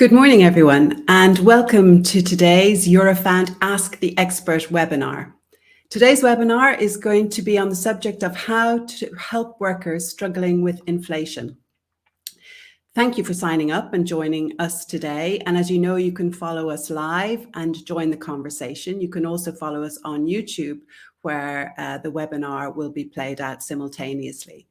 Good morning, everyone, and welcome to today's Eurofund Ask the Expert webinar. Today's webinar is going to be on the subject of how to help workers struggling with inflation. Thank you for signing up and joining us today. And as you know, you can follow us live and join the conversation. You can also follow us on YouTube, where the webinar will be played out simultaneously.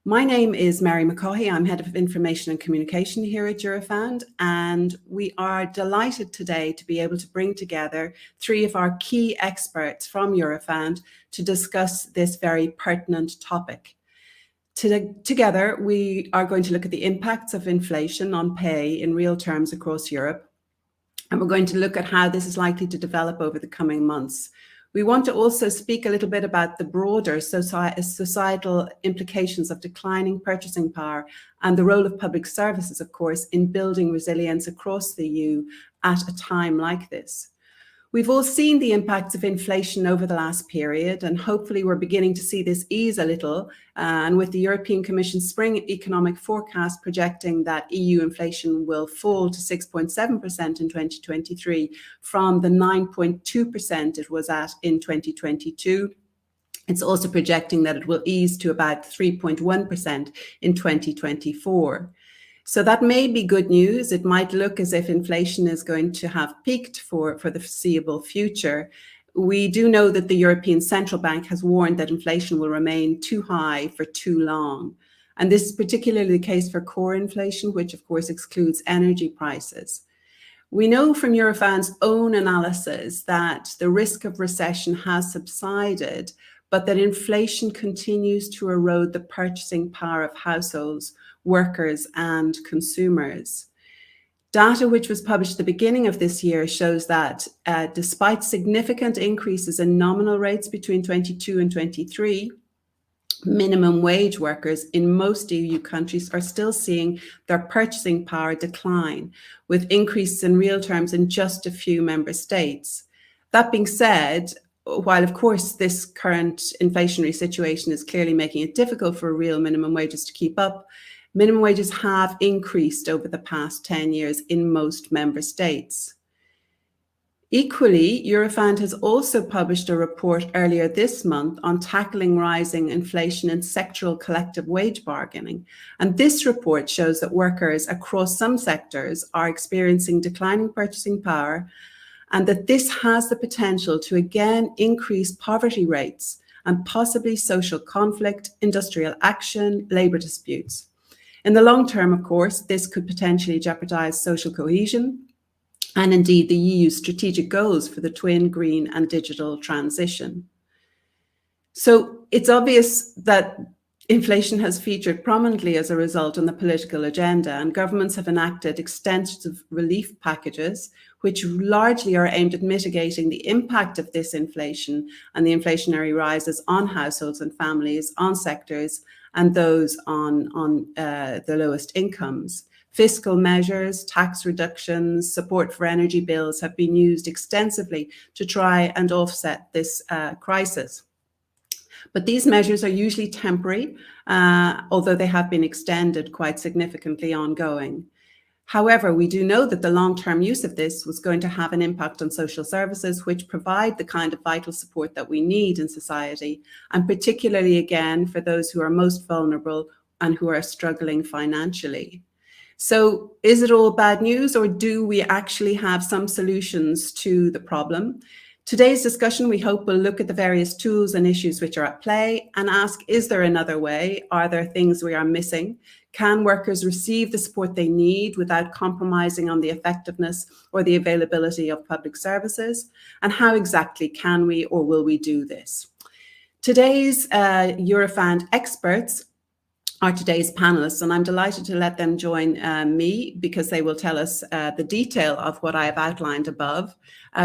My name is Mary McCaughey. I'm Head of Information and Communication here at Eurofund, and we are delighted today to be able to bring together three of our key experts from Eurofund to discuss this very pertinent topic. Together, we are going to look at the impacts of inflation on pay in real terms across Europe, and we're going to look at how this is likely to develop over the coming months. We want to also speak a little bit about the broader societal implications of declining purchasing power and the role of public services, of course, in building resilience across the EU at a time like this. We've all seen the impacts of inflation over the last period, and hopefully we're beginning to see this ease a little. And with the European Commission's spring economic forecast projecting that EU inflation will fall to 6.7% in 2023 from the 9.2% it was at in 2022. It's also projecting that it will ease to about 3.1% in 2024. So that may be good news. It might look as if inflation is going to have peaked for the foreseeable future. We do know that the European Central Bank has warned that inflation will remain too high for too long. And this is particularly the case for core inflation, which of course excludes energy prices. We know from Eurofund's own analysis that the risk of recession has subsided, but that inflation continues to erode the purchasing power of households, workers and consumers. Data which was published at the beginning of this year shows that despite significant increases in nominal rates between 22 and 23, minimum wage workers in most EU countries are still seeing their purchasing power decline, with increases in real terms in just a few member states. That being said, while of course this current inflationary situation is clearly making it difficult for real minimum wages to keep up, minimum wages have increased over the past 10 years in most member states. Equally, Eurofund has also published a report earlier this month on tackling rising inflation and sectoral collective wage bargaining. And this report shows that workers across some sectors are experiencing declining purchasing power, and that this has the potential to again increase poverty rates and possibly social conflict, industrial action, labour disputes. In the long term, of course, this could potentially jeopardize social cohesion and indeed the EU's strategic goals for the twin green and digital transition. So it's obvious that inflation has featured prominently as a result on the political agenda, and governments have enacted extensive relief packages, which largely are aimed at mitigating the impact of this inflation and the inflationary rises on households and families, on sectors, and those on the lowest incomes. Fiscal measures, tax reductions, support for energy bills have been used extensively to try and offset this crisis. But these measures are usually temporary, although they have been extended quite significantly ongoing. However, we do know that the long-term use of this was going to have an impact on social services, which provide the kind of vital support that we need in society, and particularly, again, for those who are most vulnerable and who are struggling financially. So is it all bad news, or do we actually have some solutions to the problem? Today's discussion, we hope, will look at the various tools and issues which are at play and ask, is there another way? Are there things we are missing? Can workers receive the support they need without compromising on the effectiveness or the availability of public services? And how exactly can we or will we do this? Today's Eurofund experts are today's panelists, and I'm delighted to let them join me because they will tell us the detail of what I have outlined above.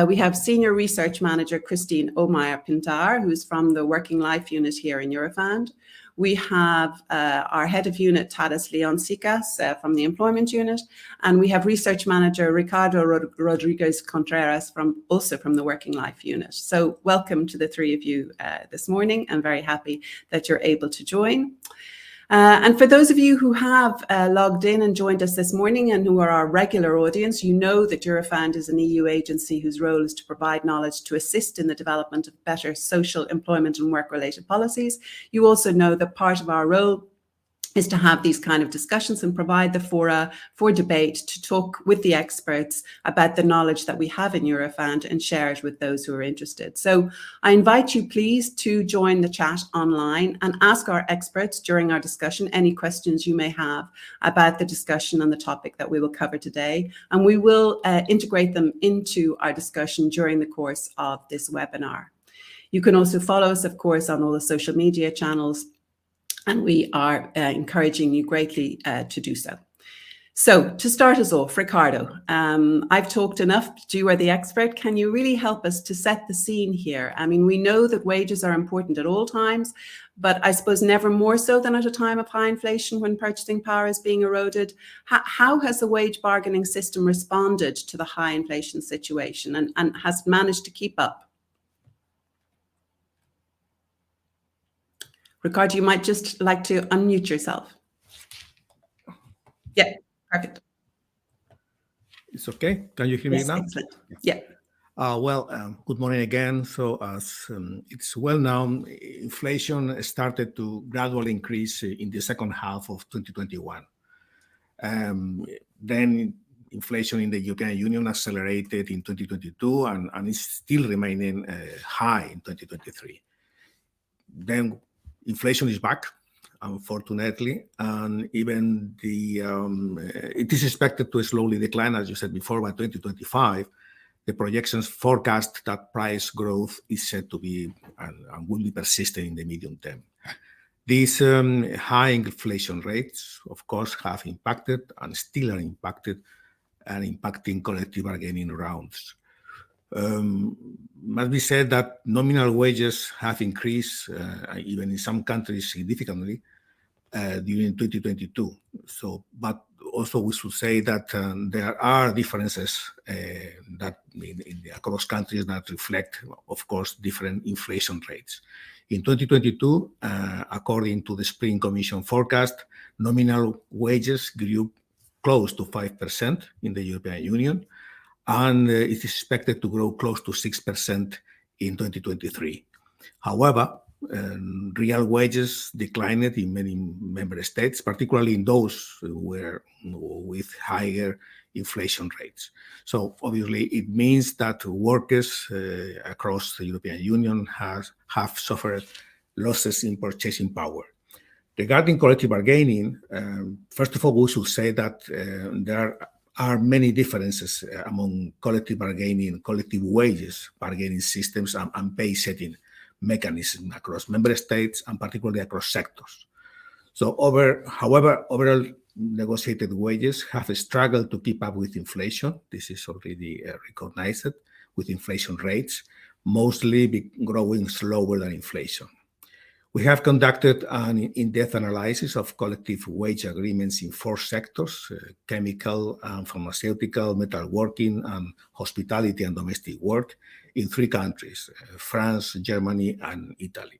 We have Senior Research Manager Christine Aumayr-Pintar, who's from the Working Life Unit here in Eurofund. We have our Head of Unit, Tadas Leončikas, from the Employment Unit, and we have Research Manager Ricardo Rodríguez Contreras, also from the Working Life Unit. So welcome to the three of you this morning. I'm very happy that you're able to join. And for those of you who have logged in and joined us this morning and who are our regular audience, you know that Eurofound is an EU agency whose role is to provide knowledge to assist in the development of better social, employment and work-related policies. You also know that part of our role is to have these kind of discussions and provide the fora for debate, to talk with the experts about the knowledge that we have in Eurofound and share it with those who are interested. So I invite you please to join the chat online and ask our experts during our discussion any questions you may have about the discussion and the topic that we will cover today. And we will integrate them into our discussion during the course of this webinar. You can also follow us, of course, on all the social media channels, and we are encouraging you greatly to do so. So to start us off, Ricardo, I've talked enough, you are the expert. Can you really help us to set the scene here? I mean, we know that wages are important at all times, but I suppose never more so than at a time of high inflation when purchasing power is being eroded. How has the wage bargaining system responded to the high inflation situation and has managed to keep up? Ricardo, you might just like to unmute yourself. Yeah, perfect. It's okay. Can you hear me now? Excellent. Yeah. Good morning again. So as it's well known, inflation started to gradually increase in the second half of 2021. Then inflation in the European Union accelerated in 2022 and is still remaining high in 2023. Then inflation is back, unfortunately, and even it is expected to slowly decline, as you said before, by 2025. The projections forecast that price growth is said to be and will be persistent in the medium term. These high inflation rates, of course, have impacted and still are impacted and impacting collective bargaining rounds. Must be said that nominal wages have increased, even in some countries significantly, during 2022. So, but also we should say that there are differences that across countries that reflect, of course, different inflation rates. In 2022, according to the Spring Commission forecast, nominal wages grew close to 5% in the European Union, and it is expected to grow close to 6% in 2023. However, real wages declined in many member states, particularly in those with higher inflation rates. So obviously it means that workers across the European Union have suffered losses in purchasing power. Regarding collective bargaining, first of all, we should say that there are many differences among collective bargaining, collective wages bargaining systems and pay setting mechanisms across member states and particularly across sectors. So however, overall negotiated wages have struggled to keep up with inflation. This is already recognized with inflation rates, mostly growing slower than inflation. We have conducted an in-depth analysis of collective wage agreements in 4 sectors, chemical and pharmaceutical, metalworking, and hospitality and domestic work in 3 countries, France, Germany, and Italy.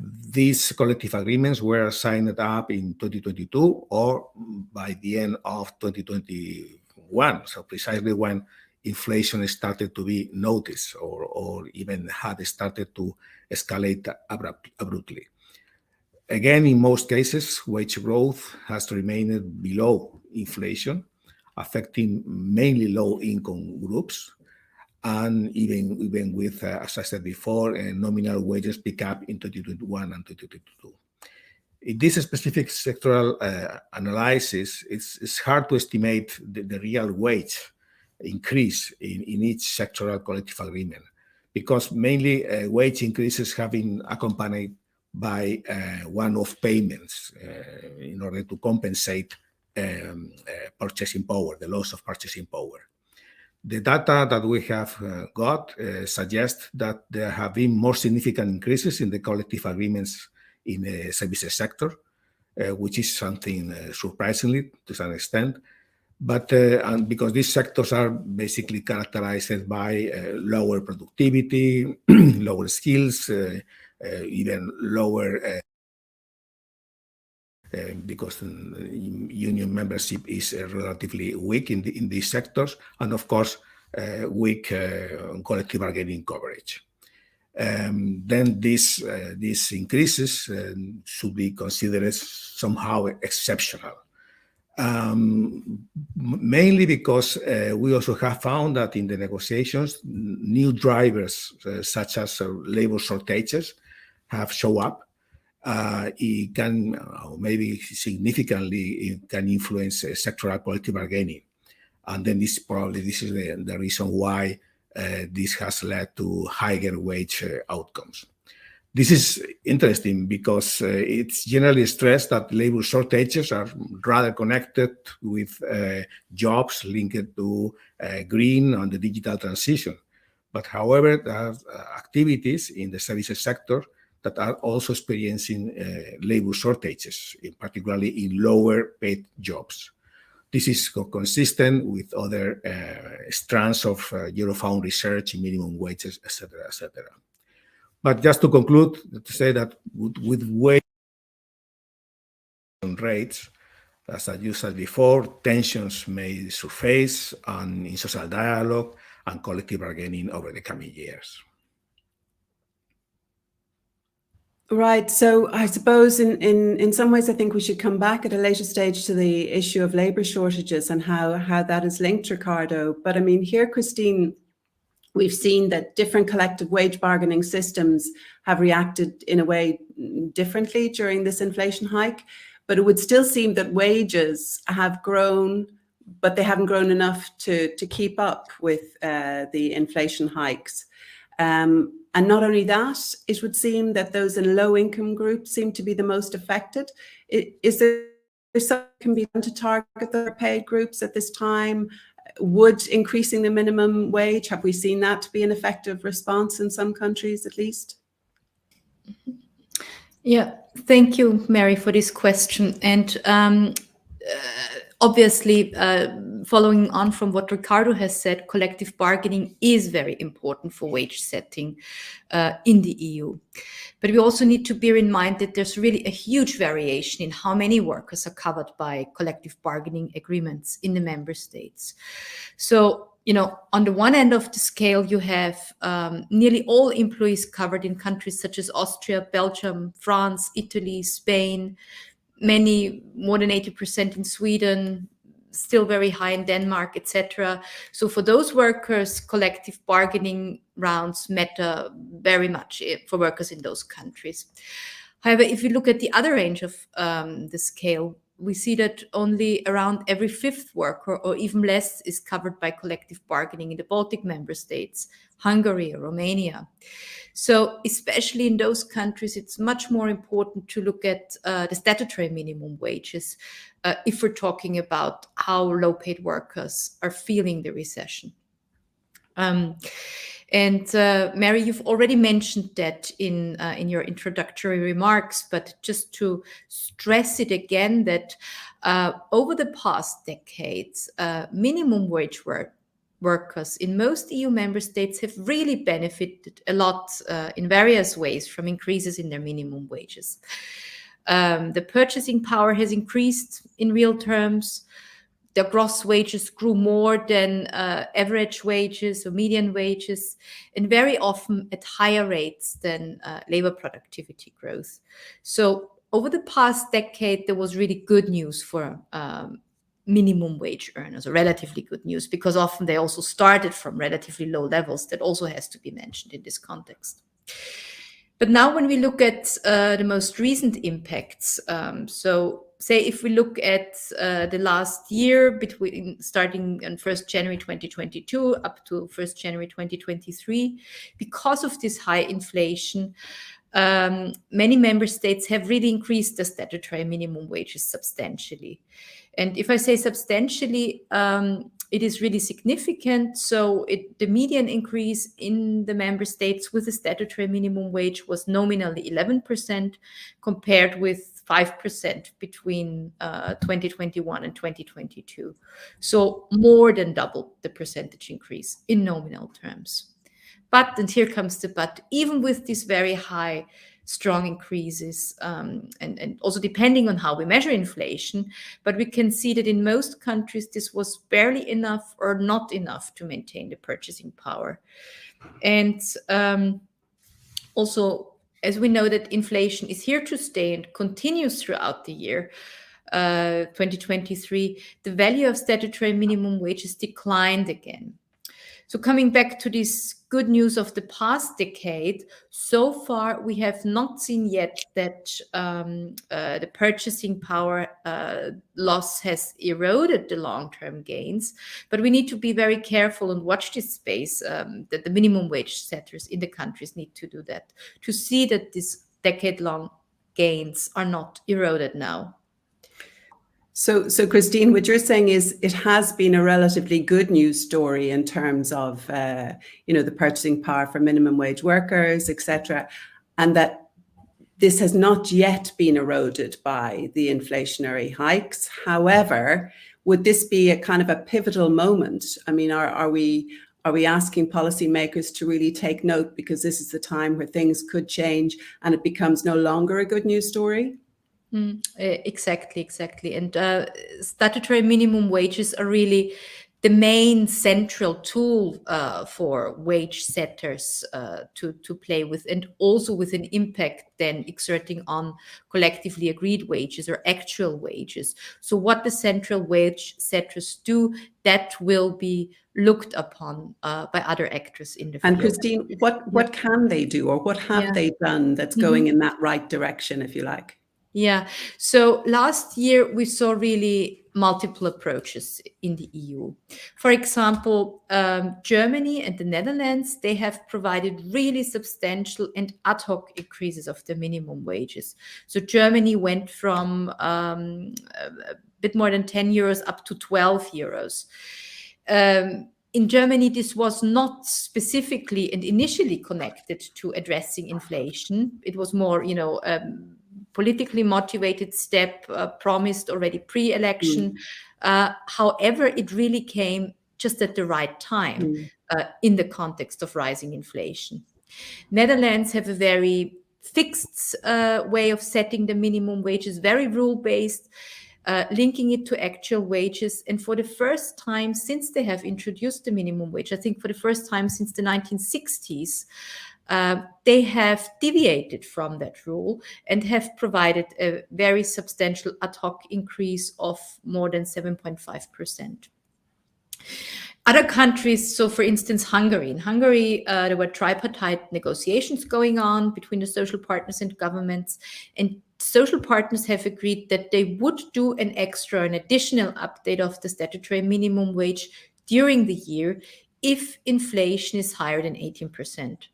These collective agreements were signed up in 2022 or by the end of 2021, so precisely when inflation started to be noticed or even had started to escalate abruptly. Again, in most cases, wage growth has remained below inflation, affecting mainly low-income groups, and even with, as I said before, nominal wages pick up in 2021 and 2022. In this specific sectoral analysis, it's hard to estimate the real wage increase in each sectoral collective agreement, because mainly wage increases have been accompanied by one-off payments in order to compensate purchasing power, the loss of purchasing power. The data that we have got suggests that there have been more significant increases in the collective agreements in the services sector, which is something surprisingly to some extent. But and because these sectors are basically characterized by lower productivity, lower skills, even lower because union membership is relatively weak in these sectors, and of course, weak collective bargaining coverage. Then these increases should be considered as somehow exceptional. Mainly because we also have found that in the negotiations, new drivers such as labor shortages have shown up. It can maybe significantly it can influence sectoral collective bargaining, and then this is the reason why this has led to higher wage outcomes. This is interesting because it's generally stressed that labor shortages are rather connected with jobs linked to green and the digital transition. But however, there are activities in the services sector that are also experiencing labor shortages, particularly in lower paid jobs. This is consistent with other strands of Eurofound research in minimum wages, etc., etc. But just to conclude, to say that with wage rates, as you said before, tensions may surface in social dialogue and collective bargaining over the coming years. Right. So I suppose in some ways, I think we should come back at a later stage to the issue of labour shortages and how that is linked, Ricardo. But I mean, here, Christine, we've seen that different collective wage bargaining systems have reacted in a way differently during this inflation hike. But it would still seem that wages have grown, but they haven't grown enough to keep up with the inflation hikes. And not only that, it would seem that those in low-income groups seem to be the most affected. Is there something that can be done to target the paid groups at this time? Would increasing the minimum wage, have we seen that to be an effective response in some countries at least? Yeah, thank you, Mary, for this question. And obviously, following on from what Ricardo has said, collective bargaining is very important for wage setting in the EU. But we also need to bear in mind that there's really a huge variation in how many workers are covered by collective bargaining agreements in the member states. So, on the one end of the scale, you have nearly all employees covered in countries such as Austria, Belgium, France, Italy, Spain, many, more than 80% in Sweden, still very high in Denmark, etc. So for those workers, collective bargaining rounds matter very much for workers in those countries. However, if you look at the other range of the scale, we see that only around every fifth worker or even less is covered by collective bargaining in the Baltic member states, Hungary or Romania. So especially in those countries, it's much more important to look at the statutory minimum wages if we're talking about how low-paid workers are feeling the recession. And Mary, you've already mentioned that in your introductory remarks, but just to stress it again, that over the past decades, minimum wage workers in most EU member states have really benefited a lot in various ways from increases in their minimum wages. The purchasing power has increased in real terms. The gross wages grew more than average wages or median wages, and very often at higher rates than labor productivity growth. So over the past decade, there was really good news for minimum wage earners, or relatively good news, because often they also started from relatively low levels. That also has to be mentioned in this context. But now when we look at the most recent impacts, so say if we look at the last year between starting on 1st January 2022 up to 1st January 2023, because of this high inflation, many member states have really increased the statutory minimum wages substantially. And if I say substantially, it is really significant. So the median increase in the member states with the statutory minimum wage was nominally 11%, compared with 5% between 2021 and 2022. So more than double the percentage increase in nominal terms. But, and here comes the but, even with this very high strong increases, and also depending on how we measure inflation. But we can see that in most countries, this was barely enough or not enough to maintain the purchasing power. And also, as we know that inflation is here to stay and continues throughout the year, 2023, the value of statutory minimum wages declined again. So coming back to this good news of the past decade, so far we have not seen yet that the purchasing power loss has eroded the long-term gains, but we need to be very careful and watch this space, that the minimum wage setters in the countries need to do that, to see that these decade-long gains are not eroded now. So Christine, what you're saying is it has been a relatively good news story in terms of, the purchasing power for minimum wage workers, etc., and that this has not yet been eroded by the inflationary hikes. However, would this be a kind of a pivotal moment? I mean, are we asking policymakers to really take note, because this is the time where things could change and it becomes no longer a good news story? Exactly. And statutory minimum wages are really the main central tool for wage setters to play with, and also with an impact then exerting on collectively agreed wages or actual wages. So what the central wage setters do, that will be looked upon by other actors in the field. And Christine, what can they do, or what have they done that's going in that right direction, if you like? Yeah. So last year, we saw really multiple approaches in the EU. For example, Germany and the Netherlands, they have provided really substantial and ad hoc increases of the minimum wages. So Germany went from a bit more than 10 euros up to 12 euros. In Germany, this was not specifically and initially connected to addressing inflation. It was more, politically motivated step promised already pre-election. However, it really came just at the right time in the context of rising inflation. Netherlands have a very fixed way of setting the minimum wages, very rule-based, linking it to actual wages. And for the first time since they have introduced the minimum wage, I think for the first time since the 1960s, they have deviated from that rule and have provided a very substantial ad hoc increase of more than 7.5%. Other countries, so for instance, Hungary. In Hungary, there were tripartite negotiations going on between the social partners and governments, and social partners have agreed that they would do an additional update of the statutory minimum wage during the year if inflation is higher than 18%.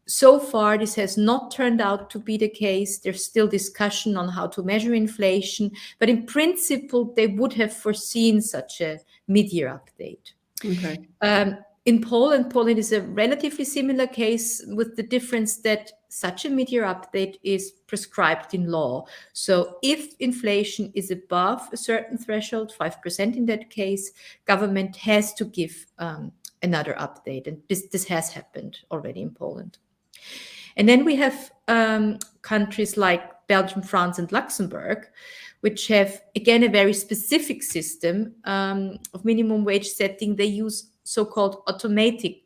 So far, this has not turned out to be the case. There's still discussion on how to measure inflation, but in principle, they would have foreseen such a mid-year update. Okay. In Poland is a relatively similar case, with the difference that such a mid-year update is prescribed in law. So if inflation is above a certain threshold, 5% in that case, government has to give another update. And this has happened already in Poland. And then we have countries like Belgium, France, and Luxembourg, which have, again, a very specific system of minimum wage setting. They use so-called automatic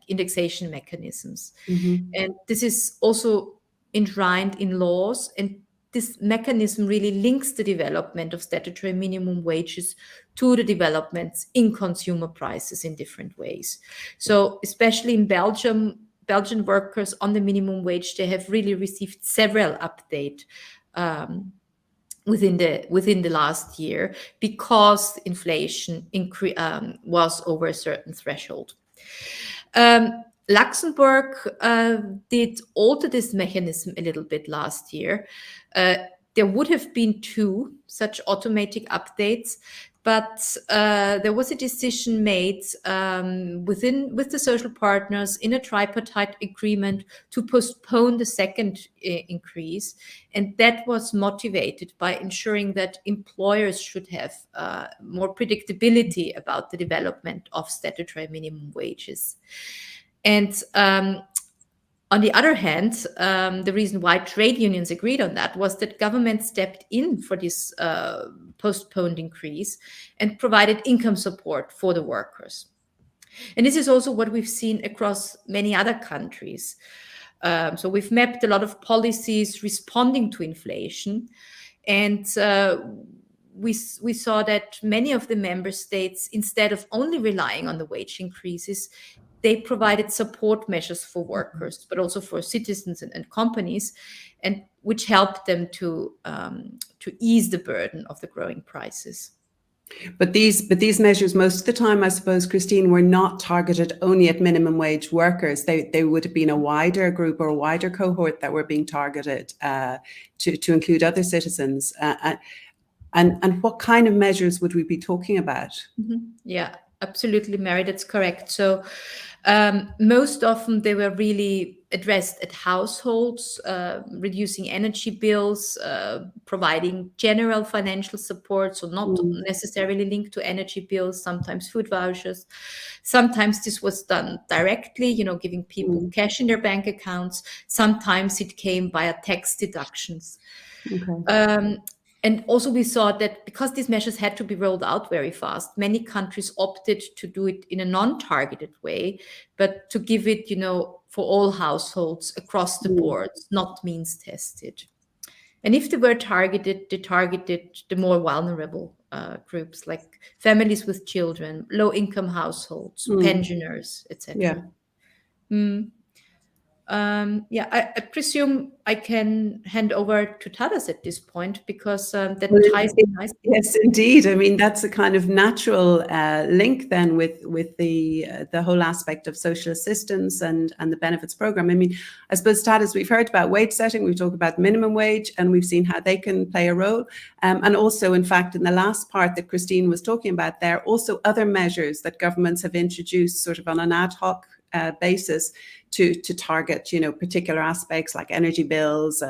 indexation mechanisms. And this is also enshrined in laws. And this mechanism really links the development of statutory minimum wages to the developments in consumer prices in different ways. So especially in Belgian workers on the minimum wage, they have really received several updates within the last year, because inflation was over a certain threshold. Luxembourg did alter this mechanism a little bit last year. There would have been 2 such automatic updates, but there was a decision made with the social partners in a tripartite agreement to postpone the second increase. And that was motivated by ensuring that employers should have more predictability about the development of statutory minimum wages. And On the other hand, the reason why trade unions agreed on that was that government stepped in for this postponed increase and provided income support for the workers. And this is also what we've seen across many other countries. So we've mapped a lot of policies responding to inflation, and we saw that many of the member states, instead of only relying on the wage increases, they provided support measures for workers, but also for citizens and companies, and which helped them to ease the burden of the growing prices. But these measures, most of the time, I suppose, Christine, were not targeted only at minimum wage workers. They would have been a wider group or a wider cohort that were being targeted to include other citizens. And what kind of measures would we be talking about? Mm-hmm. Yeah, absolutely, Mary, that's correct. So most often they were really addressed at households, reducing energy bills, providing general financial support, so not necessarily linked to energy bills, sometimes food vouchers. Sometimes this was done directly, giving people cash in their bank accounts. Sometimes it came via tax deductions. Okay. And also we saw that because these measures had to be rolled out very fast, many countries opted to do it in a non-targeted way, but to give it, for all households across the board, not means tested. And if they were targeted, they targeted the more vulnerable groups, like families with children, low-income households, pensioners, etc. Yeah. I presume I can hand over to Tadas at this point, because that ties in nicely. Yes, indeed. I mean, that's a kind of natural link then with the whole aspect of social assistance and the benefits program. I mean, I suppose, Tadas, we've heard about wage setting, we've talked about minimum wage, and we've seen how they can play a role. And also, in fact, in the last part that Christine was talking about there, also other measures that governments have introduced sort of on an ad hoc basis to target, particular aspects like energy bills,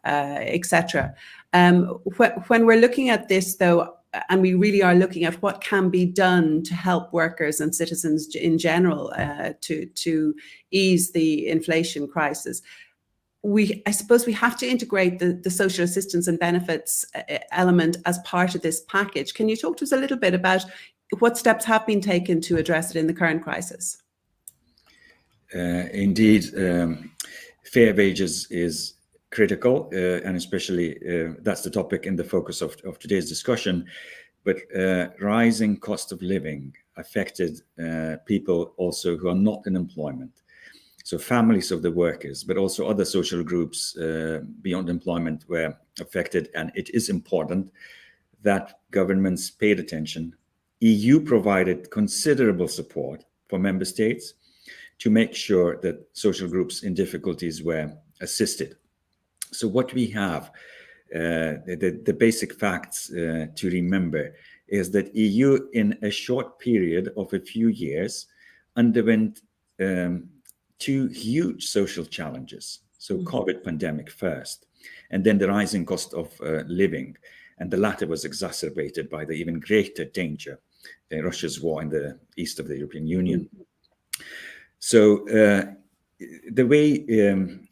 etc. When we're looking at this, though, and we really are looking at what can be done to help workers and citizens in general to ease the inflation crisis, I suppose we have to integrate the social assistance and benefits element as part of this package. Can you talk to us a little bit about what steps have been taken to address it in the current crisis? Indeed, fair wages is critical, and especially that's the topic in the focus of today's discussion. But rising cost of living affected people also who are not in employment. So families of the workers, but also other social groups beyond employment were affected. And it is important that governments paid attention. EU provided considerable support for member states to make sure that social groups in difficulties were assisted. So what we have, the basic facts to remember is that EU in a short period of a few years underwent two huge social challenges. So COVID pandemic first, and then the rising cost of living. And the latter was exacerbated by the even greater danger, Russia's war in the east of the European Union. So the way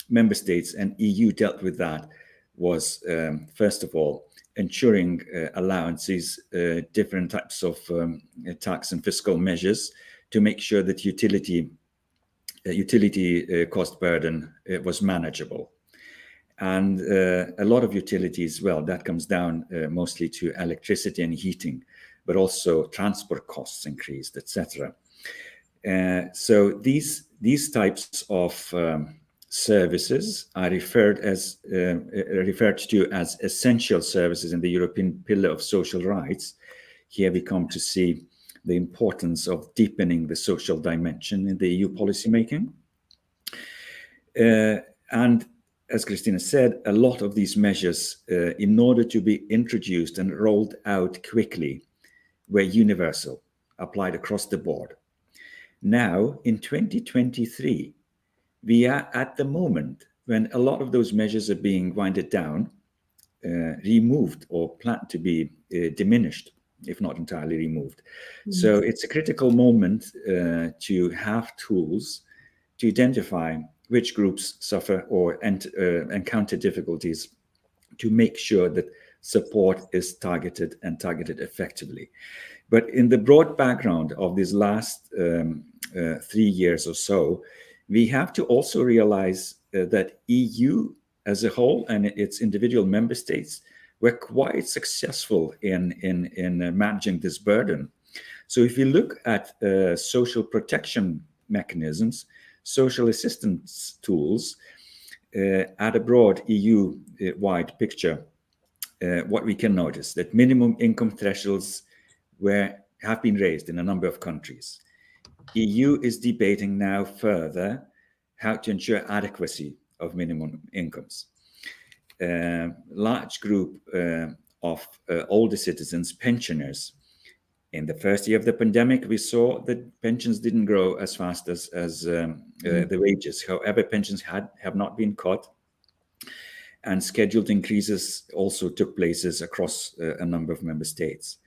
member states and EU dealt with that was, first of all, ensuring allowances, different types of tax and fiscal measures to make sure that utility cost burden was manageable. And a lot of utilities, well, that comes down mostly to electricity and heating, but also transport costs increased, etc. So these types of services are referred to as essential services in the European Pillar of Social Rights. Here we come to see the importance of deepening the social dimension in the EU policymaking. And as Christina said, a lot of these measures, in order to be introduced and rolled out quickly, were universal, applied across the board. Now, in 2023, we are at the moment when a lot of those measures are being winded down, removed, or planned to be diminished, if not entirely removed. So it's a critical moment to have tools to identify which groups suffer or encounter difficulties, to make sure that support is targeted and targeted effectively. But in the broad background of these last 3 years or so, we have to also realize that EU as a whole and its individual member states were quite successful in managing this burden. So if you look at social protection mechanisms, social assistance tools, at a broad EU-wide picture, what we can notice that minimum income thresholds have been raised in a number of countries. EU is debating now further how to ensure adequacy of minimum incomes. Large group of older citizens, pensioners. In the first year of the pandemic, we saw that pensions didn't grow as fast as the wages. However, pensions have not been cut, and scheduled increases also took places across a number of member states.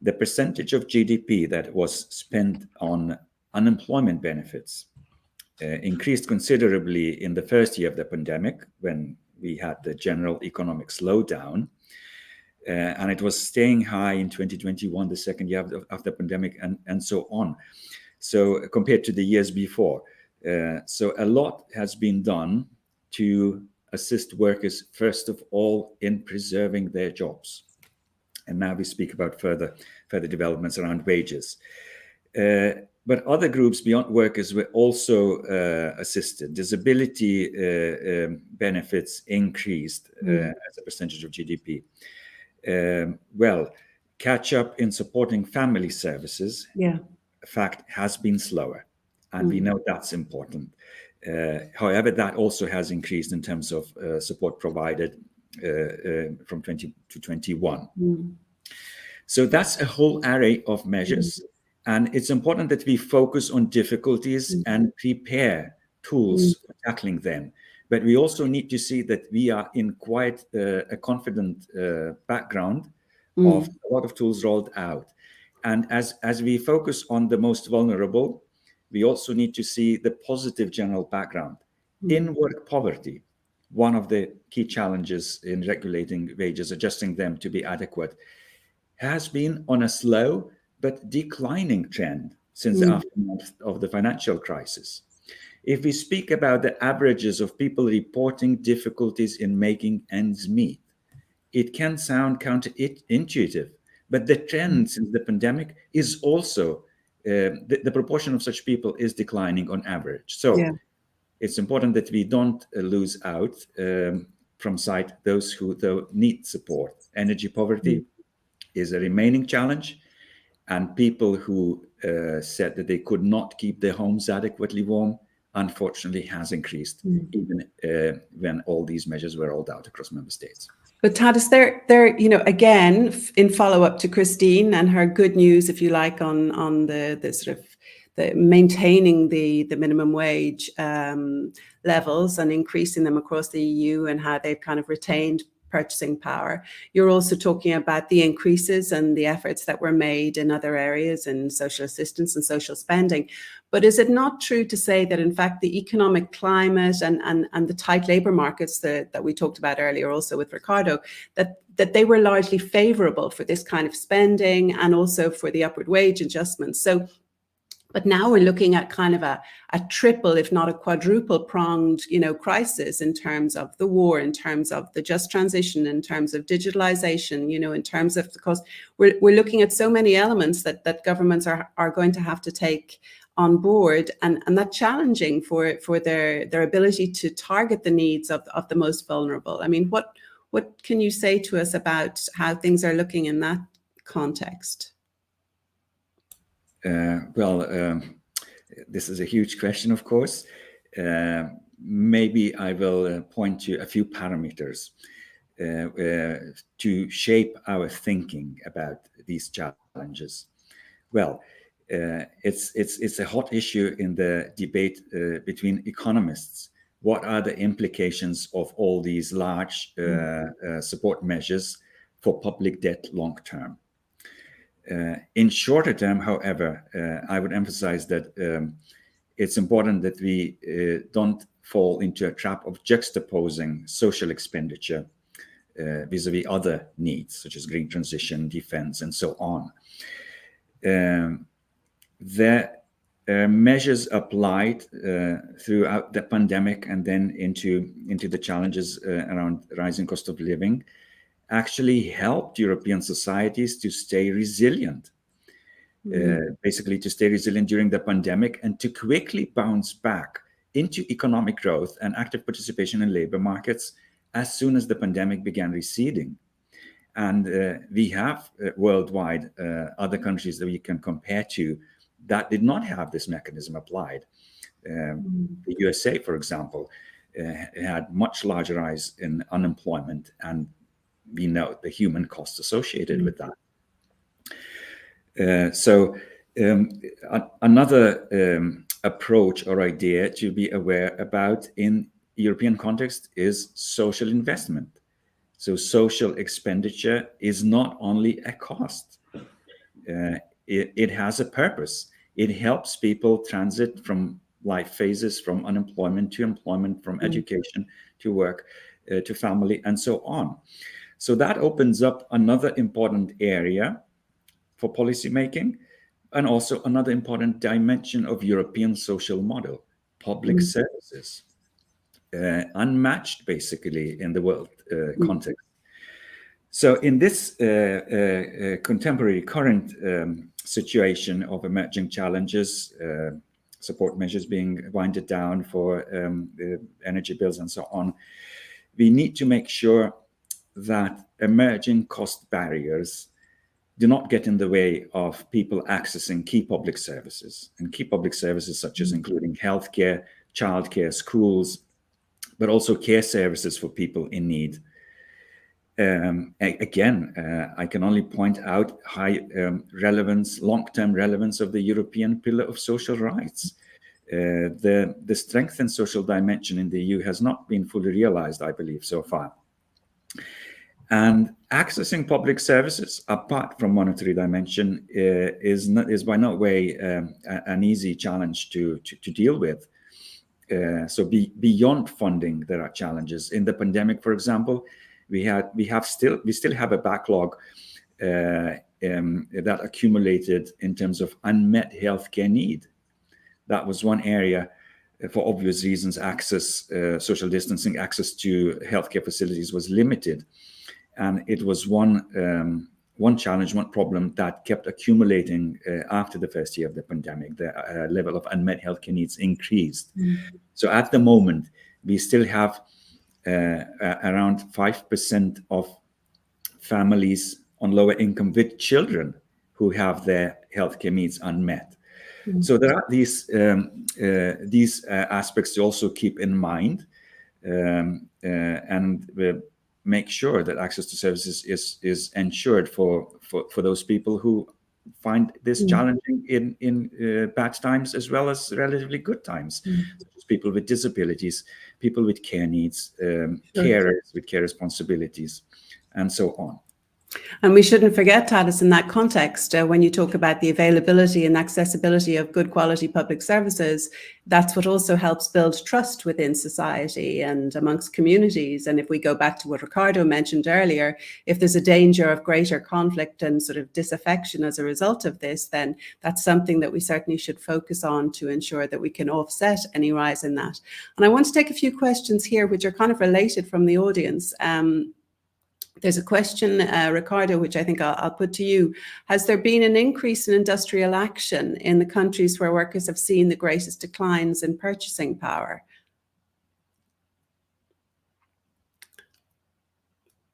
The percentage of GDP that was spent on unemployment benefits increased considerably in the first year of the pandemic, when we had the general economic slowdown, and it was staying high in 2021, the second year of the pandemic, and so on. So compared to the years before. So a lot has been done to assist workers, first of all, in preserving their jobs. And now we speak about further developments around wages. But other groups beyond workers were also assisted. Disability benefits increased as a percentage of GDP. Catch up in supporting family services, in fact, has been slower. And we know that's important. However, that also has increased in terms of support provided from 20 to 21. So that's a whole array of measures. And it's important that we focus on difficulties and prepare tools for tackling them. But we also need to see that we are in quite a confident background of a lot of tools rolled out. And as we focus on the most vulnerable, we also need to see the positive general background. In work poverty, one of the key challenges in regulating wages, adjusting them to be adequate, has been on a slow but declining trend since the aftermath of the financial crisis. If we speak about the averages of people reporting difficulties in making ends meet, it can sound counterintuitive, but the trend since the pandemic is also the proportion of such people is declining on average. So it's important that we don't lose out from sight those who though need support. Energy poverty is a remaining challenge, and people who said that they could not keep their homes adequately warm, unfortunately has increased, even when all these measures were rolled out across member states. But Tadas, there, again, in follow-up to Christine and her good news, if you like, on the sort of the maintaining the minimum wage levels and increasing them across the EU, and how they've kind of retained purchasing power. You're also talking about the increases and the efforts that were made in other areas in social assistance and social spending. But is it not true to say that, in fact, the economic climate and the tight labour markets that we talked about earlier also with Ricardo, that they were largely favourable for this kind of spending and also for the upward wage adjustments? But now we're looking at kind of a triple, if not a quadruple pronged, crisis in terms of the war, in terms of the just transition, in terms of digitalization, in terms of the cost. We're looking at so many elements that governments are going to have to take on board, and that's challenging for their ability to target the needs of the most vulnerable. I mean, what can you say to us about how things are looking in that context? This is a huge question, of course. Maybe I will point to a few parameters to shape our thinking about these challenges. It's a hot issue in the debate between economists. What are the implications of all these large support measures for public debt long term? In shorter term, however, I would emphasize that it's important that we don't fall into a trap of juxtaposing social expenditure vis-a-vis other needs, such as green transition, defense, and so on. The measures applied throughout the pandemic and then into the challenges around rising cost of living actually helped European societies to stay resilient, basically to stay resilient during the pandemic and to quickly bounce back into economic growth and active participation in labor markets as soon as the pandemic began receding. And we have worldwide other countries that we can compare to that did not have this mechanism applied. The USA, for example, had much larger rise in unemployment, and we know the human costs associated with that. So another approach or idea to be aware about in European context is social investment. So social expenditure is not only a cost. It has a purpose. It helps people transit from life phases, from unemployment to employment, from education to work, to family, and so on. So that opens up another important area for policymaking, and also another important dimension of European social model, public services, unmatched basically in the world context. So in this contemporary current situation of emerging challenges, support measures being winded down for energy bills and so on, we need to make sure that emerging cost barriers do not get in the way of people accessing key public services, and key public services such as including healthcare, childcare, schools, but also care services for people in need. Again, I can only point out high relevance, long-term relevance of the European pillar of social rights. The strength and social dimension in the EU has not been fully realized, I believe, so far. And accessing public services, apart from monetary dimension, is by no way an easy challenge to deal with. So beyond funding, there are challenges. In the pandemic, for example, we still have a backlog that accumulated in terms of unmet healthcare need. That was one area, for obvious reasons, access, social distancing, access to healthcare facilities was limited. And it was one challenge, one problem that kept accumulating after the first year of the pandemic. The level of unmet healthcare needs increased. So at the moment, we still have around 5% of families on lower income with children who have their healthcare needs unmet. So there are these aspects to also keep in mind, and make sure that access to services is ensured for those people who find this challenging in bad times as well as relatively good times, such as people with disabilities, people with care needs, carers with care responsibilities, and so on. And we shouldn't forget, Tadas, in that context, when you talk about the availability and accessibility of good quality public services, that's what also helps build trust within society and amongst communities. And if we go back to what Ricardo mentioned earlier, if there's a danger of greater conflict and sort of disaffection as a result of this, then that's something that we certainly should focus on to ensure that we can offset any rise in that. And I want to take a few questions here, which are kind of related from the audience. There's a question, Ricardo, which I think I'll put to you. Has there been an increase in industrial action in the countries where workers have seen the greatest declines in purchasing power?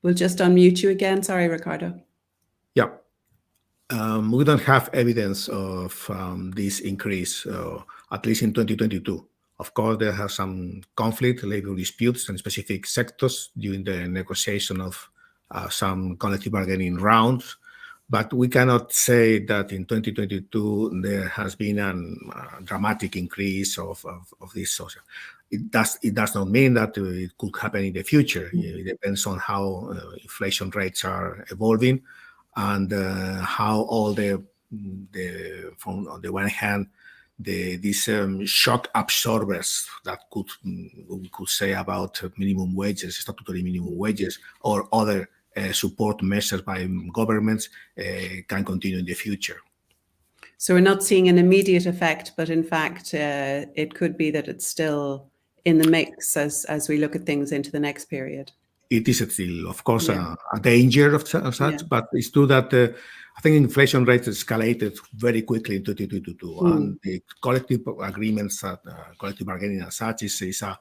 We'll just unmute you again. Sorry, Ricardo. Yeah. We don't have evidence of this increase, at least in 2022. Of course, there have some conflict, labor disputes in specific sectors during the negotiation of some collective bargaining rounds, but we cannot say that in 2022 there has been a dramatic increase of this social. It does not mean that it could happen in the future. It depends on how inflation rates are evolving and how all from on the one hand these shock absorbers that we could say about minimum wages, statutory minimum wages, or other support measures by governments can continue in the future. So we're not seeing an immediate effect, but in fact, it could be that it's still in the mix as we look at things into the next period. It is still, of course, a danger of such, but it's true that I think inflation rate escalated very quickly in 2022, and the collective agreements, collective bargaining as such, is a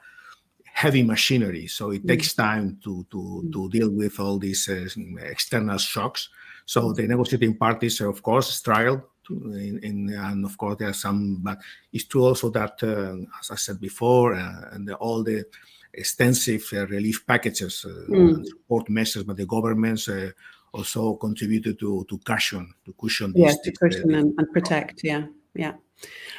heavy machinery. So it takes time to deal with all these external shocks. So the negotiating parties, of course, struggle. And of course, there are some, but it's true also that, as I said before, and all the extensive relief packages and support measures by the governments also contributed to cushion yes, to cushion and protect. Yeah.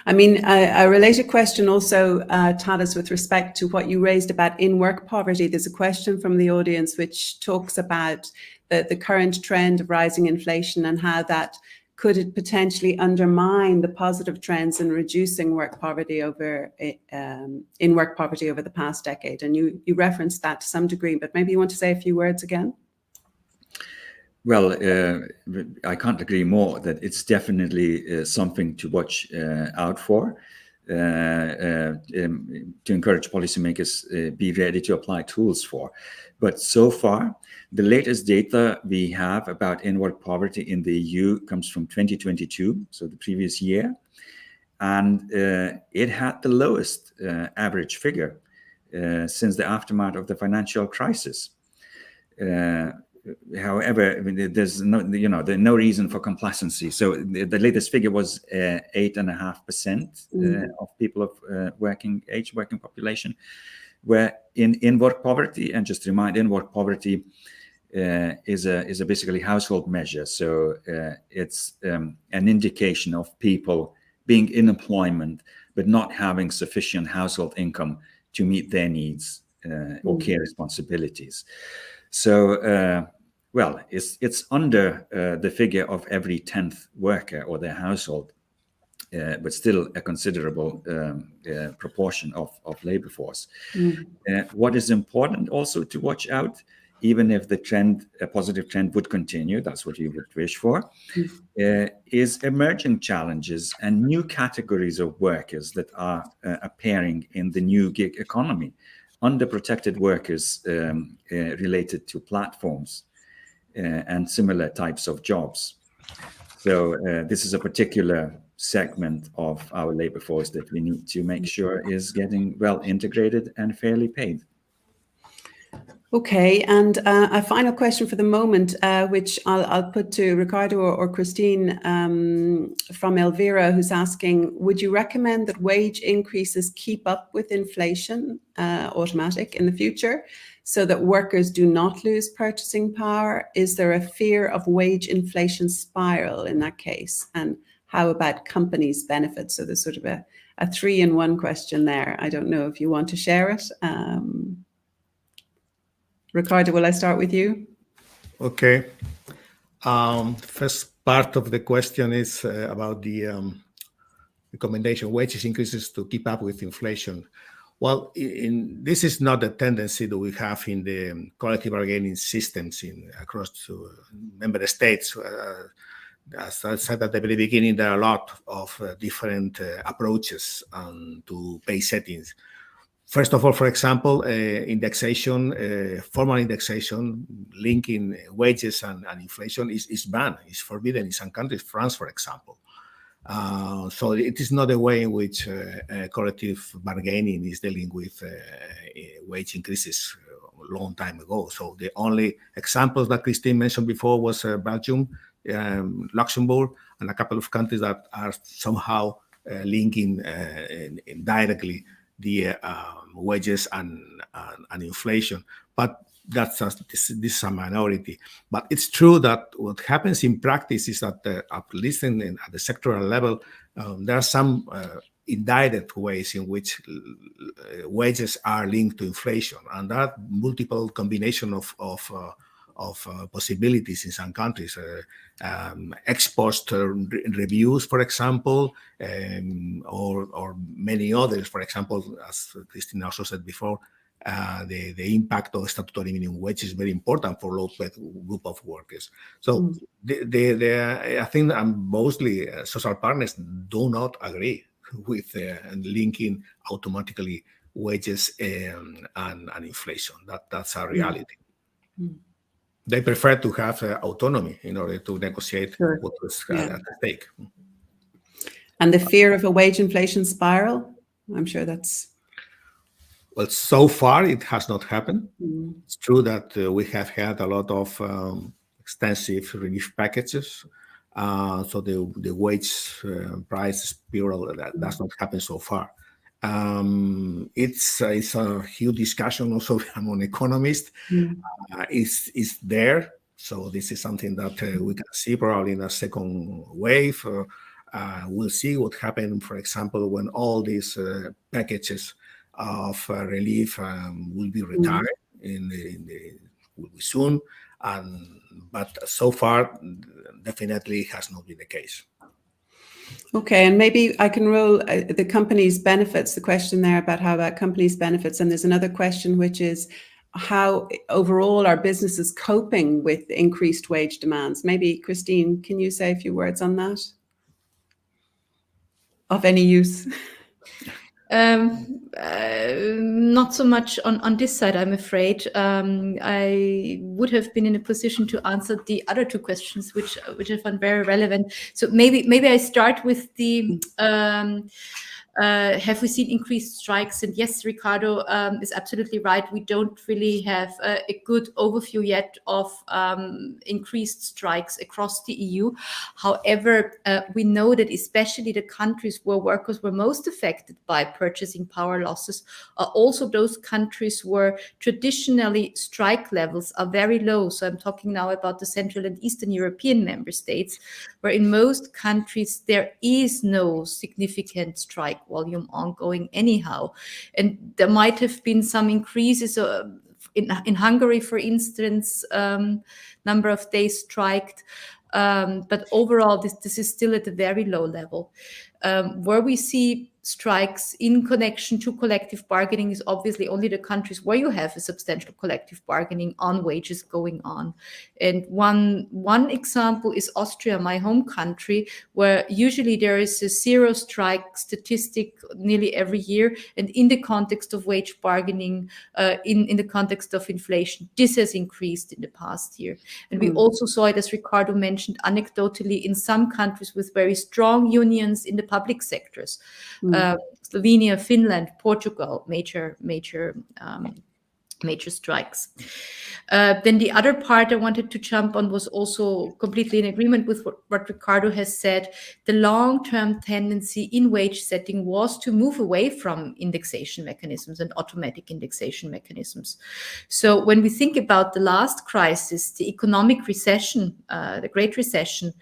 I mean, a related question also, Tadas, with respect to what you raised about in-work poverty. There's a question from the audience which talks about the current trend of rising inflation and how that could it potentially undermine the positive trends in reducing work poverty in work poverty over the past decade? And you referenced that to some degree, but maybe you want to say a few words again? Well, I can't agree more that it's definitely something to watch out for, to encourage policymakers be ready to apply tools for. But so far, the latest data we have about in-work poverty in the EU comes from 2022, so the previous year, and it had the lowest average figure since the aftermath of the financial crisis. However, I mean, there's no reason for complacency. So the latest figure was 8.5% of people of working population were in work poverty. And just to remind, in work poverty is a basically household measure. So it's an indication of people being in employment but not having sufficient household income to meet their needs or care responsibilities. So, well, it's under the figure of every 10th worker or their household, but still a considerable proportion of labor force. What is important also to watch out, even if the trend, a positive trend would continue, that's what you would wish for, is emerging challenges and new categories of workers that are appearing in the new gig economy. Underprotected workers related to platforms and similar types of jobs. So this is a particular segment of our labor force that we need to make sure is getting well integrated and fairly paid. Okay, and a final question for the moment, which I'll put to Ricardo or Christine from Elvira, who's asking, would you recommend that wage increases keep up with inflation, automatic, in the future, so that workers do not lose purchasing power? Is there a fear of wage inflation spiral in that case? And how about companies' benefits? So there's sort of a 3-in-1 question there. I don't know if you want to share it. Ricardo, will I start with you? Okay. First part of the question is about the recommendation, wages increases to keep up with inflation. Well, this is not a tendency that we have in the collective bargaining systems across member states. As I said at the very beginning, there are a lot of different approaches to pay settings. First of all, for example, indexation, formal indexation linking wages and inflation is banned, is forbidden in some countries, France, for example. So it is not a way in which collective bargaining is dealing with wage increases a long time ago. So the only examples that Christine mentioned before was Belgium, Luxembourg, and a couple of countries that are somehow linking indirectly the wages and inflation, but this is a minority. But it's true that what happens in practice is that at least at the sectoral level, there are some indirect ways in which wages are linked to inflation, and that multiple combination of possibilities in some countries. Ex-post reviews, for example, or many others. For example, as Christina also said before, the impact of statutory minimum wage is very important for low-paid group of workers. So I think mostly social partners do not agree with linking automatically wages and inflation. That's a reality. They prefer to have autonomy in order to negotiate what is at stake. And the fear of a wage inflation spiral, I'm sure that's... Well, so far it has not happened. It's true that we have had a lot of extensive relief packages. So the wage price spiral, that does not happen so far. It's a huge discussion also among economists. It's there. So this is something that we can see probably in a second wave. We'll see what happens, for example, when all these packages of relief will be retired will be soon. But so far, definitely has not been the case. Okay, and maybe I can roll the company's benefits, the question there about how about companies' benefits. And there's another question, which is how overall are businesses coping with increased wage demands? Maybe, Christine, can you say a few words on that? Of any use? Not so much on this side, I'm afraid. I would have been in a position to answer the other two questions, which I found very relevant. So maybe I start with the have we seen increased strikes? And yes, Ricardo is absolutely right. We don't really have a good overview yet of increased strikes across the EU. However, we know that especially the countries where workers were most affected by purchasing power losses are also those countries where traditionally strike levels are very low. So I'm talking now about the Central and Eastern European member states, where in most countries there is no significant strike volume ongoing anyhow. And there might have been some increases in Hungary, for instance, number of days striked. But overall, this is still at a very low level. Where we see strikes in connection to collective bargaining is obviously only the countries where you have a substantial collective bargaining on wages going on. And one example is Austria, my home country, where usually there is a zero strike statistic nearly every year. And in the context of wage bargaining, in the context of inflation, this has increased in the past year. And we also saw it, as Ricardo mentioned, anecdotally in some countries with very strong unions in the public sectors. Slovenia, Finland, Portugal, major strikes. Then the other part I wanted to jump on was also completely in agreement with what Ricardo has said. The long-term tendency in wage setting was to move away from indexation mechanisms and automatic indexation mechanisms. So when we think about the last crisis, the economic recession, the Great Recession,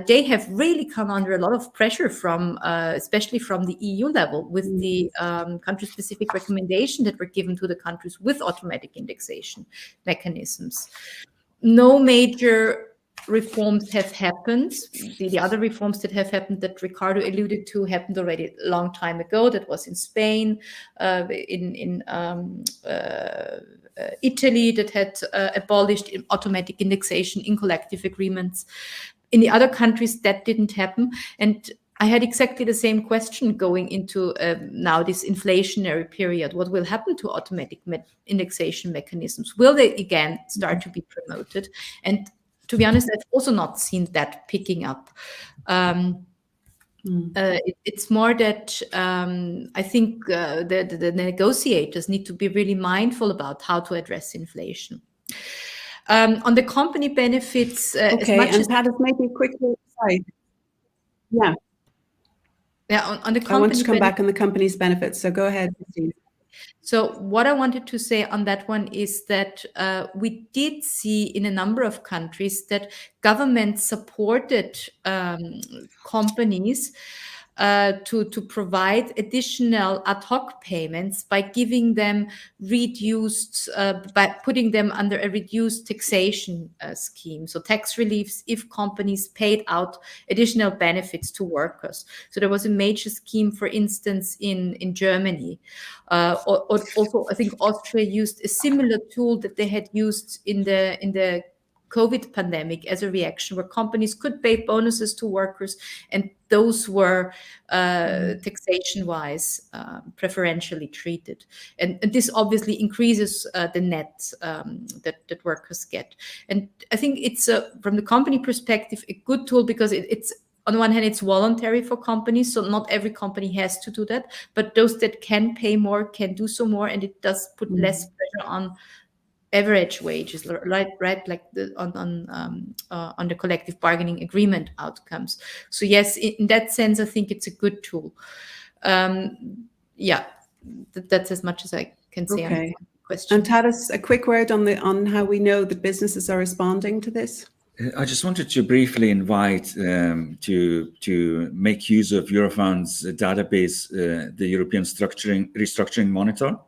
they have really come under a lot of pressure from, especially from the EU level, with the country-specific recommendation that were given to the countries with automatic indexation mechanisms. No major reforms have happened. The other reforms that have happened that Ricardo alluded to happened already a long time ago. That was in Spain, in Italy, that had abolished automatic indexation in collective agreements. In the other countries, that didn't happen. And I had exactly the same question going into now this inflationary period. What will happen to automatic indexation mechanisms? Will they again start to be promoted? And to be honest, I've also not seen that picking up. It's more that I think the negotiators need to be really mindful about how to address inflation. On the company benefits, okay, and Tadas, maybe quickly, sorry. Yeah. Yeah, on the company I want to come back on the company's benefits, so go ahead, Christine. So what I wanted to say on that one is that we did see in a number of countries that government supported companies to provide additional ad hoc payments by giving them reduced, by putting them under a reduced taxation scheme. So tax reliefs if companies paid out additional benefits to workers. So there was a major scheme, for instance, in Germany. Also, I think Austria used a similar tool that they had used in the COVID pandemic as a reaction, where companies could pay bonuses to workers, and those were taxation-wise preferentially treated. And this obviously increases the net that workers get. And I think it's, from the company perspective, a good tool, because it's, on the one hand, it's voluntary for companies, so not every company has to do that, but those that can pay more can do so more, and it does put less pressure on average wages, right? Like on the collective bargaining agreement outcomes. So yes, in that sense, I think it's a good tool. Yeah, that's as much as I can say on the question. And Tadas, a quick word on how we know that businesses are responding to this. I just wanted to briefly invite to make use of Eurofound's database, the European Restructuring Monitor,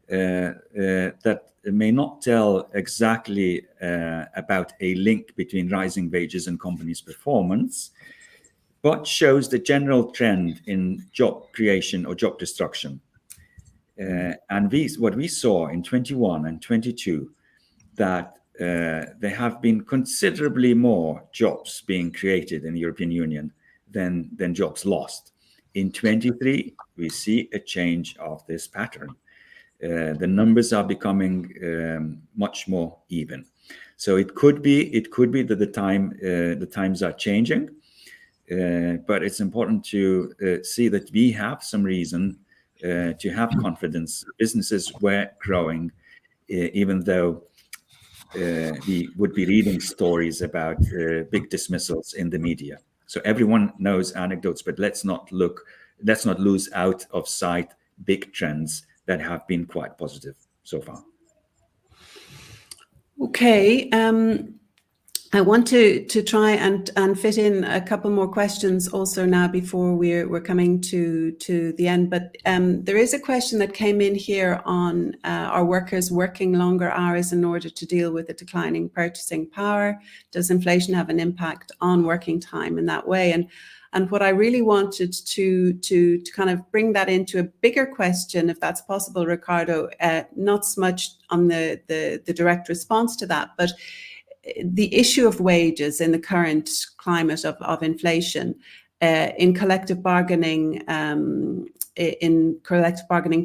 that may not tell exactly about a link between rising wages and companies' performance, but shows the general trend in job creation or job destruction. And what we saw in 21 and 22, that there have been considerably more jobs being created in the European Union than jobs lost. In 23, we see a change of this pattern. The numbers are becoming much more even. So it could be that the times are changing, but it's important to see that we have some reason to have confidence. Businesses were growing, even though we would be reading stories about big dismissals in the media. So everyone knows anecdotes, but let's not lose out of sight big trends that have been quite positive so far. Okay, I want to try and fit in a couple more questions also now before we're coming to the end. But there is a question that came in here on are workers working longer hours in order to deal with the declining purchasing power? Does inflation have an impact on working time in that way? And what I really wanted to kind of bring that into a bigger question, if that's possible, Ricardo, not so much on the direct response to that, but the issue of wages in the current climate of inflation in collective bargaining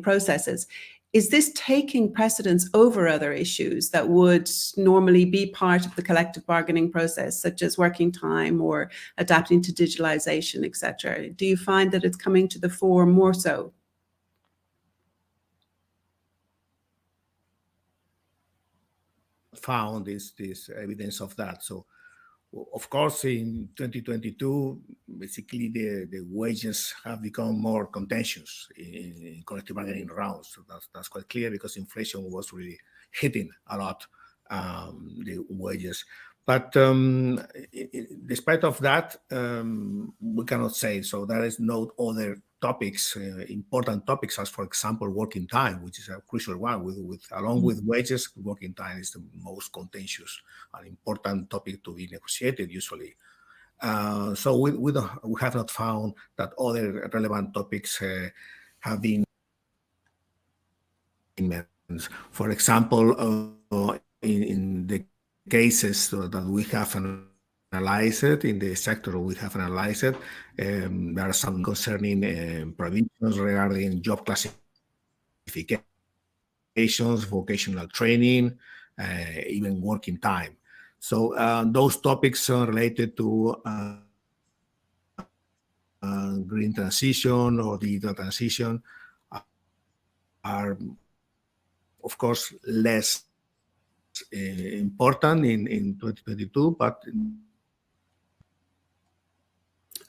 processes. Is this taking precedence over other issues that would normally be part of the collective bargaining process, such as working time or adapting to digitalization, etc.? Do you find that it's coming to the fore more so? Found this evidence of that. So, of course, in 2022, basically the wages have become more contentious in collective bargaining rounds. So that's quite clear, because inflation was really hitting a lot the wages. But despite of that, we cannot say. So there is no other topics, important topics, as for example working time, which is a crucial one. Along with wages, working time is the most contentious and important topic to be negotiated usually. So we have not found that other relevant topics have been. For example, in the cases that we have analyzed in the sector we have analyzed, there are some concerning provisions regarding job classifications, vocational training, even working time. So those topics are related to green transition or digital transition are, of course, less important in 2022, but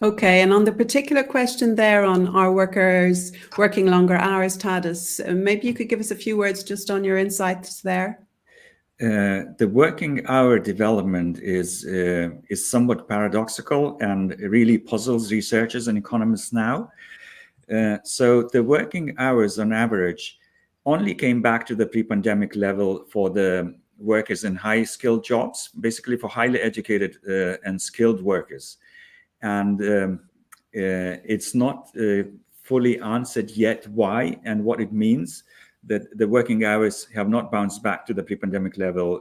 okay, and on the particular question there on are workers working longer hours, Tadas, maybe you could give us a few words just on your insights there. The working hour development is somewhat paradoxical and really puzzles researchers and economists now. So the working hours on average only came back to the pre-pandemic level for the workers in high-skilled jobs, basically for highly educated and skilled workers. And it's not fully answered yet why and what it means that the working hours have not bounced back to the pre-pandemic level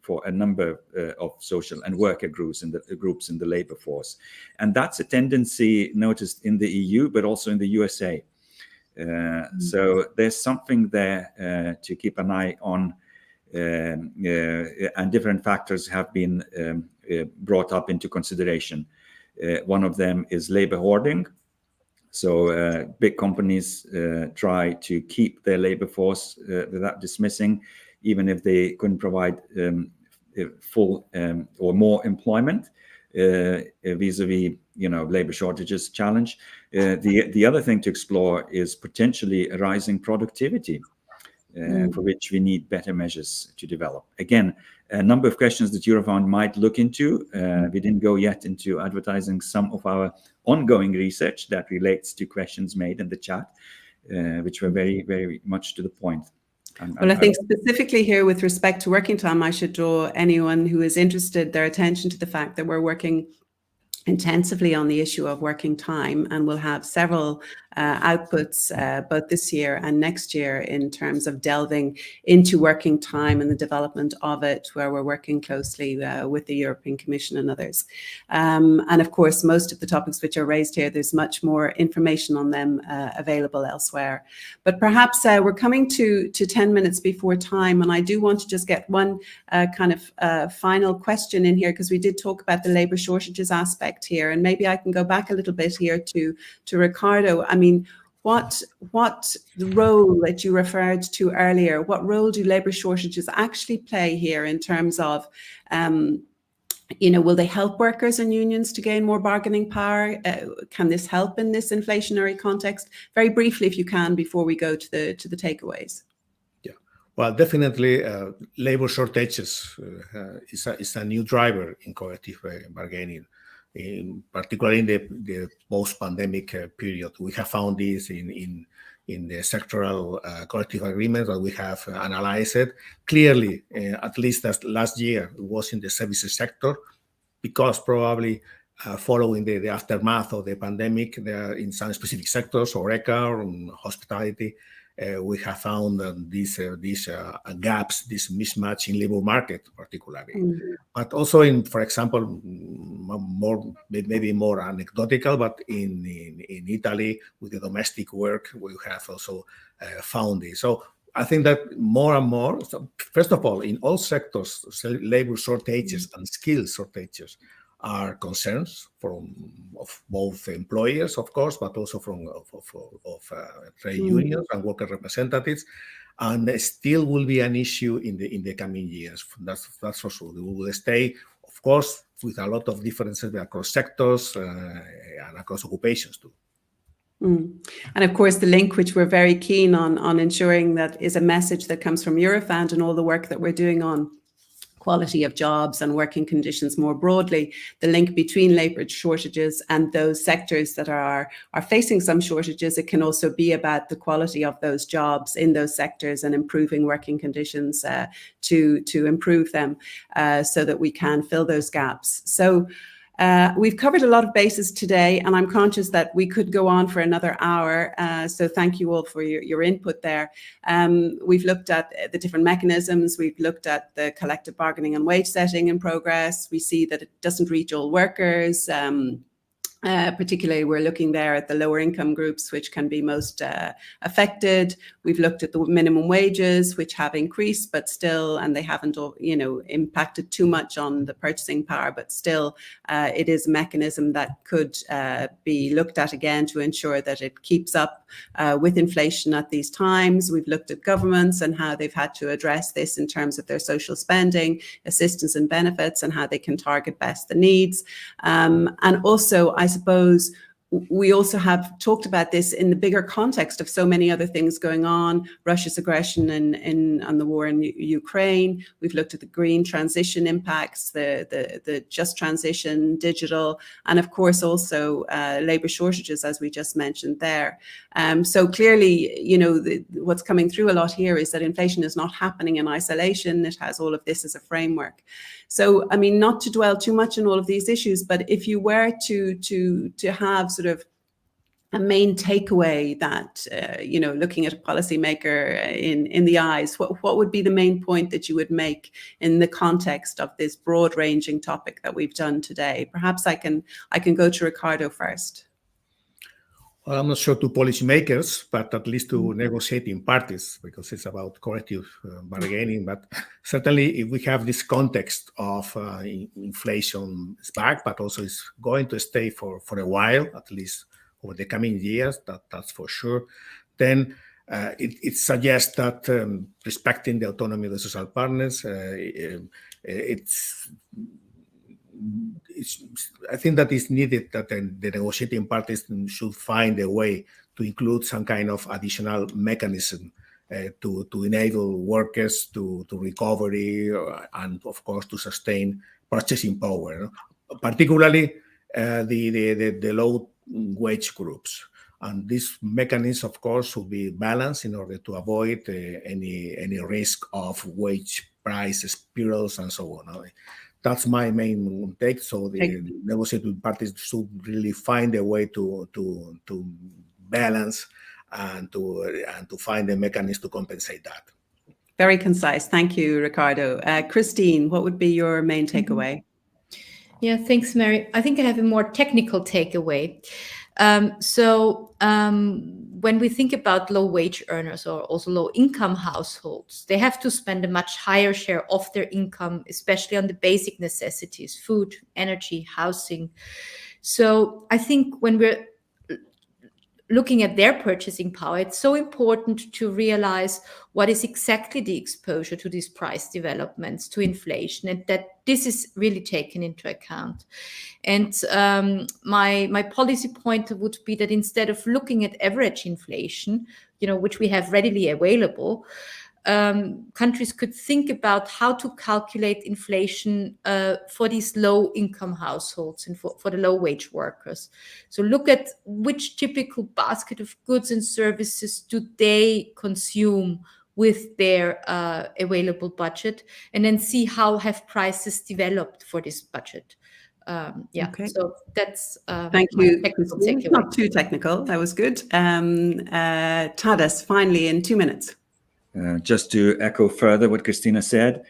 for a number of social and worker groups in the labor force. And that's a tendency noticed in the EU, but also in the USA. So there's something there to keep an eye on, and different factors have been brought up into consideration. One of them is labor hoarding. So big companies try to keep their labor force without dismissing, even if they couldn't provide full or more employment, vis-a-vis, labor shortages challenge. The other thing to explore is potentially a rising productivity, for which we need better measures to develop. Again, a number of questions that Eurofound might look into. We didn't go yet into advertising some of our ongoing research that relates to questions made in the chat, which were very, very much to the point. Well, I think specifically here with respect to working time, I should draw anyone who is interested their attention to the fact that we're working intensively on the issue of working time, and we'll have several outputs both this year and next year in terms of delving into working time and the development of it, where we're working closely with the European Commission and others. And of course, most of the topics which are raised here, there's much more information on them available elsewhere. But perhaps we're coming to 10 minutes before time, and I do want to just get one final question in here, because we did talk about the labour shortages aspect here, and maybe I can go back a little bit here to Ricardo. I mean, what the role that you referred to earlier, what role do labour shortages actually play here in terms of, will they help workers and unions to gain more bargaining power? Can this help in this inflationary context? Very briefly, if you can, before we go to the takeaways. Yeah, well, definitely, labour shortages is a new driver in collective bargaining. Particularly in the post-pandemic period. We have found this in the sectoral collective agreements that we have analyzed it. Clearly, at least as last year, it was in the services sector, because probably following the aftermath of the pandemic, there in some specific sectors, HoReCa or hospitality, we have found these gaps, this mismatch in labor market particularly. But also in, for example, maybe more anecdotal, but in Italy with the domestic work, we have also found this. So I think that more and more, so first of all, in all sectors, labor shortages and skill shortages are concerns of both employers, of course, but also of trade unions and worker representatives, and still will be an issue in the coming years. That's for sure. We will stay, of course, with a lot of differences across sectors and across occupations too. And of course, the link which we're very keen on ensuring that is a message that comes from Eurofound and all the work that we're doing on quality of jobs and working conditions more broadly, the link between labour shortages and those sectors that are facing some shortages. It can also be about the quality of those jobs in those sectors and improving working conditions to improve them so that we can fill those gaps. So we've covered a lot of bases today, and I'm conscious that we could go on for another hour. So thank you all for your input there. We've looked at the different mechanisms. We've looked at the collective bargaining and wage setting in progress. We see that it doesn't reach all workers. Particularly, we're looking there at the lower income groups, which can be most affected. We've looked at the minimum wages, which have increased, but still, and they haven't, impacted too much on the purchasing power, but still, it is a mechanism that could be looked at again to ensure that it keeps up with inflation at these times. We've looked at governments and how they've had to address this in terms of their social spending, assistance and benefits, and how they can target best the needs. And also, I suppose, we also have talked about this in the bigger context of so many other things going on, Russia's aggression and the war in Ukraine. We've looked at the green transition impacts, the just transition, digital, and of course also labour shortages, as we just mentioned there. So clearly, you know, what's coming through a lot here is that inflation is not happening in isolation. It has all of this as a framework. So, I mean, not to dwell too much on all of these issues, but if you were to have sort of a main takeaway that, you know, looking at a policymaker in the eyes, what would be the main point that you would make in the context of this broad-ranging topic that we've done today? Perhaps I can go to Ricardo first. Well, I'm not sure to policymakers, but at least to negotiating parties, because it's about collective bargaining. But certainly, if we have this context of inflation is back, but also is going to stay for a while, at least over the coming years, that's for sure, then it suggests that respecting the autonomy of the social partners, I think that it's needed that the negotiating parties should find a way to include some kind of additional mechanism to enable workers to recovery and, of course, to sustain purchasing power, particularly the low wage groups. And this mechanism, of course, should be balanced in order to avoid any risk of wage price spirals and so on. That's my main take. So the negotiating parties should really find a way to balance and to find a mechanism to compensate that. Very concise. Thank you, Ricardo. Christine, what would be your main takeaway? Yeah, thanks, Mary. I think I have a more technical takeaway. When we think about low wage earners or also low income households, they have to spend a much higher share of their income, especially on the basic necessities, food, energy, housing. So I think when we're looking at their purchasing power, it's so important to realize what is exactly the exposure to these price developments, to inflation, and that this is really taken into account. And my policy point would be that instead of looking at average inflation, you know, which we have readily available, countries could think about how to calculate inflation for these low-income households and for the low-wage workers. So look at which typical basket of goods and services do they consume with their available budget, and then see how have prices developed for this budget. Okay. So that's thank you. Not too technical. That was good. Tadas, finally, in 2 minutes. Just to echo further what Christina said,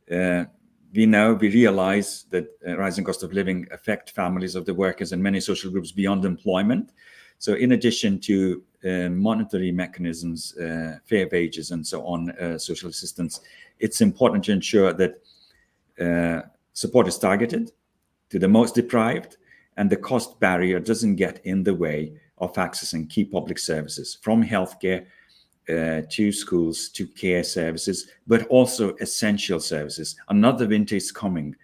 we realize that rising cost of living affect families of the workers and many social groups beyond employment. So in addition to monetary mechanisms, fair wages and so on, social assistance, it's important to ensure that support is targeted to the most deprived and the cost barrier doesn't get in the way of accessing key public services, from healthcare to schools, to care services, but also essential services. Another winter is coming,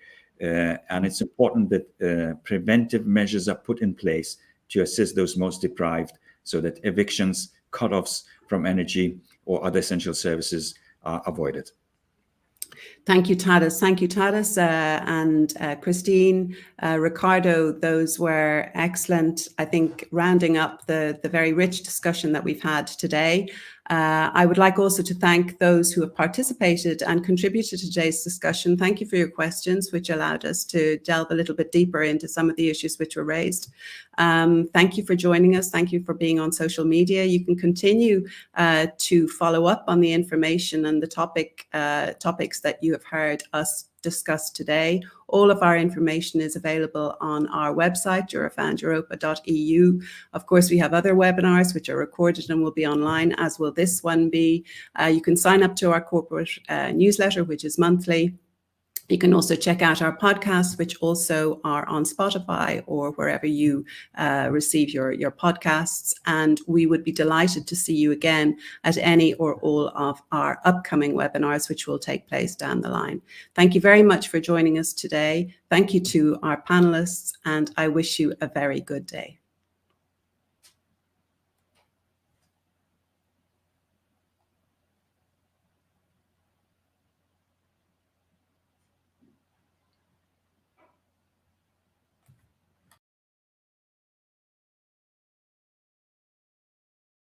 and it's important that preventive measures are put in place to assist those most deprived so that evictions, cut-offs from energy or other essential services are avoided. Thank you, Tadas. Thank you, Tadas and Christine, Ricardo. Those were excellent, I think, rounding up the very rich discussion that we've had today. I would like also to thank those who have participated and contributed to today's discussion. Thank you for your questions, which allowed us to delve a little bit deeper into some of the issues which were raised. Thank you for joining us. Thank you for being on social media. You can continue to follow up on the information and the topics that you have heard us discuss today. All of our information is available on our website, eurofundeuropa.eu. Of course, we have other webinars which are recorded and will be online, as will this one be. You can sign up to our corporate newsletter, which is monthly. You can also check out our podcasts, which also are on Spotify or wherever you receive your podcasts. And we would be delighted to see you again at any or all of our upcoming webinars, which will take place down the line. Thank you very much for joining us today. Thank you to our panelists, and I wish you a very good day.